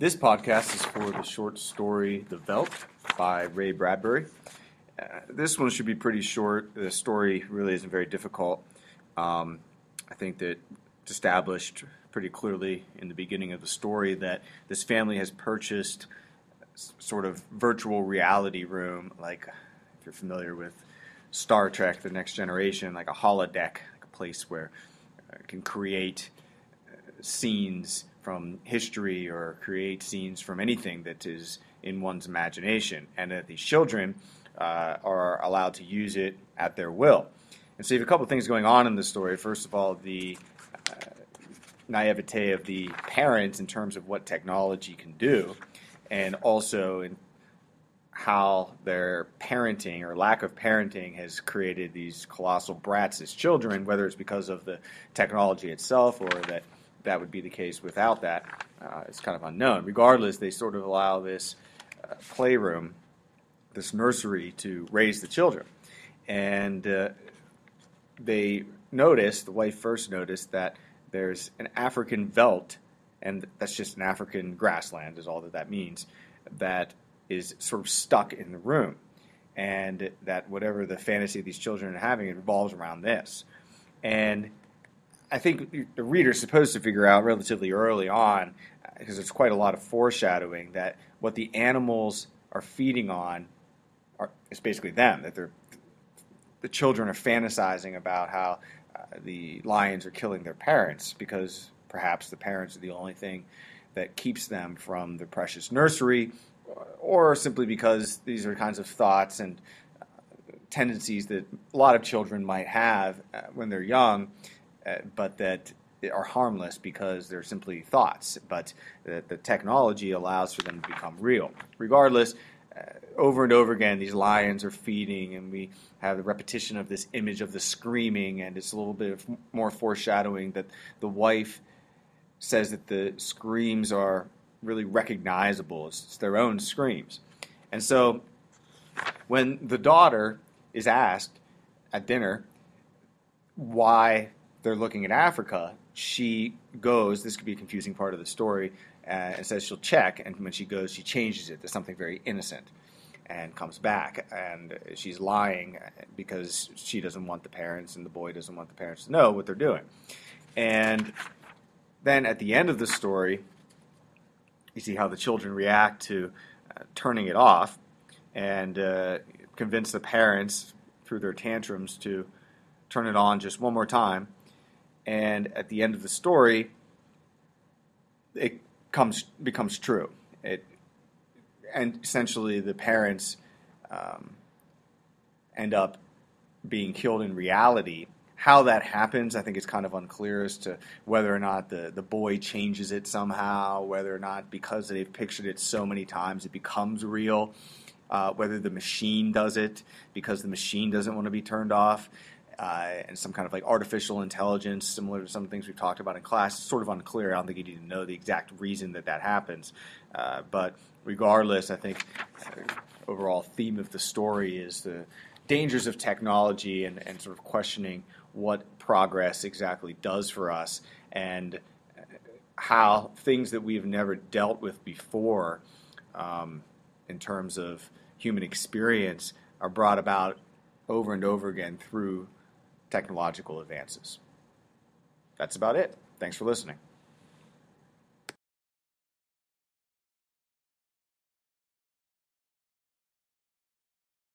This podcast is for the short story The Veldt by Ray Bradbury. This one should be pretty short. The story really isn't very difficult. I think that it's established pretty clearly in the beginning of the story that this family has purchased sort of virtual reality room, like if you're familiar with Star Trek, The Next Generation, like a holodeck, like a place where it can create scenes from history or create scenes from anything that is in one's imagination, and that these children are allowed to use it at their will. And so you have a couple of things going on in this story. First of all, the naivete of the parents in terms of what technology can do, and also in how their parenting or lack of parenting has created these colossal brats as children, whether it's because of the technology itself or that would be the case without that. It's kind of unknown. Regardless, they sort of allow this playroom, this nursery, to raise the children. And they noticed, the wife first noticed, that there's an African veldt, and that's just an African grassland is all that means, that is sort of stuck in the room. And that whatever the fantasy these children are having, it revolves around this. And I think the reader's supposed to figure out relatively early on, because there's quite a lot of foreshadowing, that what the animals are feeding on is basically them, that the children are fantasizing about how the lions are killing their parents, because perhaps the parents are the only thing that keeps them from the precious nursery, or simply because these are kinds of thoughts and tendencies that a lot of children might have when they're young, but that are harmless because they're simply thoughts, but the technology allows for them to become real. Regardless, over and over again, these lions are feeding, and we have the repetition of this image of the screaming, and it's a little bit more foreshadowing that the wife says that the screams are really recognizable. It's their own screams. And so when the daughter is asked at dinner why they're looking at Africa, she goes, this could be a confusing part of the story, and says she'll check, and when she goes, she changes it to something very innocent and comes back, and she's lying because she doesn't want the parents, and the boy doesn't want the parents to know what they're doing. And then at the end of the story, you see how the children react to turning it off, and convince the parents through their tantrums to turn it on just one more time. And at the end of the story, it becomes true. And essentially the parents end up being killed in reality. How that happens, I think it's kind of unclear as to whether or not the boy changes it somehow, whether or not because they've pictured it so many times it becomes real, whether the machine does it because the machine doesn't want to be turned off. And some kind of like artificial intelligence, similar to some things we've talked about in class. It's sort of unclear. I don't think you need to know the exact reason that happens. But regardless, I think the overall theme of the story is the dangers of technology and sort of questioning what progress exactly does for us, and how things that we've never dealt with before in terms of human experience are brought about over and over again through technological advances. That's about it. Thanks for listening.